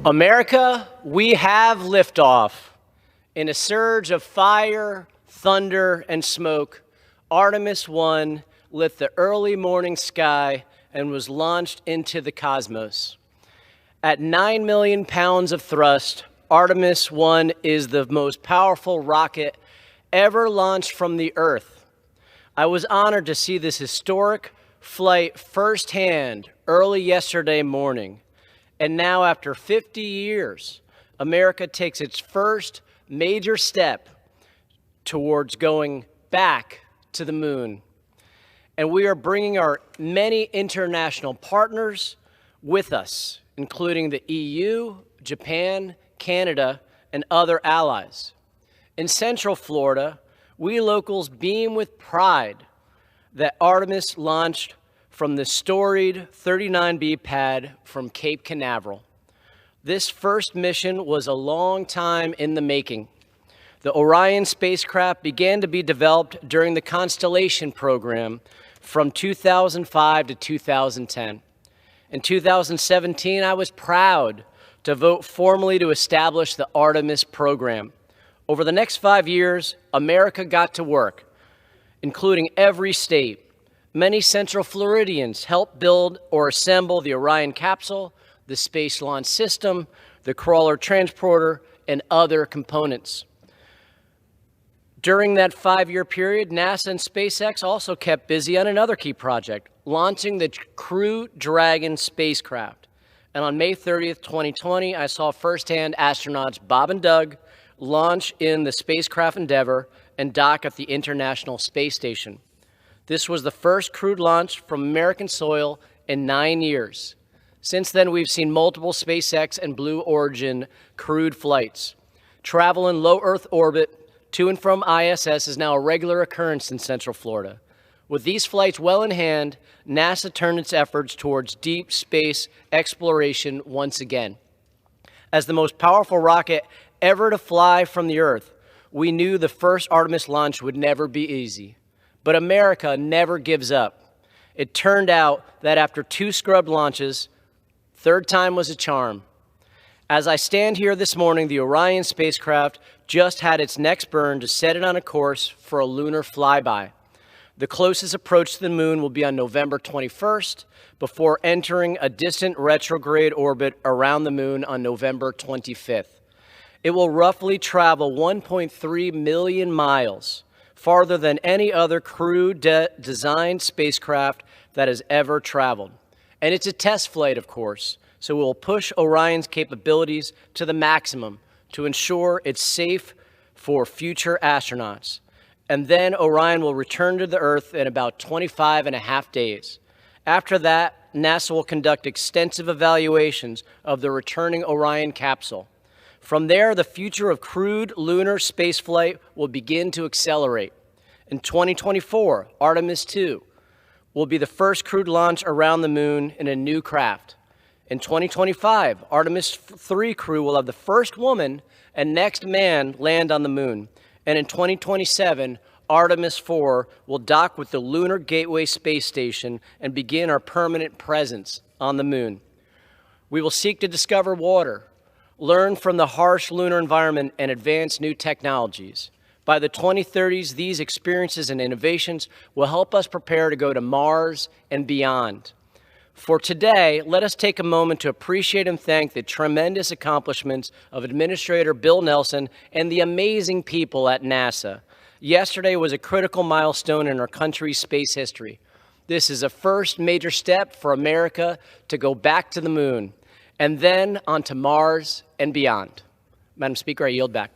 America, we have liftoff. In a surge of fire, thunder, and smoke, Artemis 1 lit the early morning sky and was launched into the cosmos. At 9 million pounds of thrust, Artemis 1 is the most powerful rocket ever launched from the Earth. I was honored to see this historic flight firsthand early yesterday morning. And now, after 50 years, America takes its first major step towards going back to the moon. And we are bringing our many international partners with us, including the EU, Japan, Canada, and other allies. In Central Florida, we locals beam with pride that Artemis launched from the storied 39B pad from Cape Canaveral. This first mission was a long time in the making. The Orion spacecraft began to be developed during the Constellation program from 2005 to 2010. In 2017, I was proud to vote formally to establish the Artemis program. Over the next 5 years, America got to work, including every state. Many Central Floridians helped build or assemble the Orion capsule, the Space Launch System, the crawler transporter, and other components. During that 5-year period, NASA and SpaceX also kept busy on another key project, launching the Crew Dragon spacecraft. And on May 30th, 2020, I saw firsthand astronauts Bob and Doug launch in the spacecraft Endeavour and dock at the International Space Station. This was the first crewed launch from American soil in 9 years. Since then, we've seen multiple SpaceX and Blue Origin crewed flights. Travel in low Earth orbit to and from ISS is now a regular occurrence in Central Florida. With these flights well in hand, NASA turned its efforts towards deep space exploration once again. As the most powerful rocket ever to fly from the Earth, we knew the first Artemis launch would never be easy. But America never gives up. It turned out that after 2 scrubbed launches, third time was a charm. As I stand here this morning, the Orion spacecraft just had its next burn to set it on a course for a lunar flyby. The closest approach to the moon will be on November 21st, before entering a distant retrograde orbit around the moon on November 25th. It will roughly travel 1.3 million miles, farther than any other crew-designed spacecraft that has ever traveled. And it's a test flight, of course, so we'll push Orion's capabilities to the maximum to ensure it's safe for future astronauts. And then Orion will return to the Earth in about 25 and a half days. After that, NASA will conduct extensive evaluations of the returning Orion capsule. From there, the future of crewed lunar spaceflight will begin to accelerate. In 2024, Artemis 2 will be the first crewed launch around the moon in a new craft. In 2025, Artemis 3 crew will have the first woman and next man land on the moon. And in 2027, Artemis 4 will dock with the Lunar Gateway Space Station and begin our permanent presence on the moon. We will seek to discover water, learn from the harsh lunar environment, and advance new technologies. By the 2030s, these experiences and innovations will help us prepare to go to Mars and beyond. For today, let us take a moment to appreciate and thank the tremendous accomplishments of Administrator Bill Nelson and the amazing people at NASA. Yesterday was a critical milestone in our country's space history. This is a first major step for America to go back to the moon, and then on to Mars and beyond. Madam Speaker, I yield back.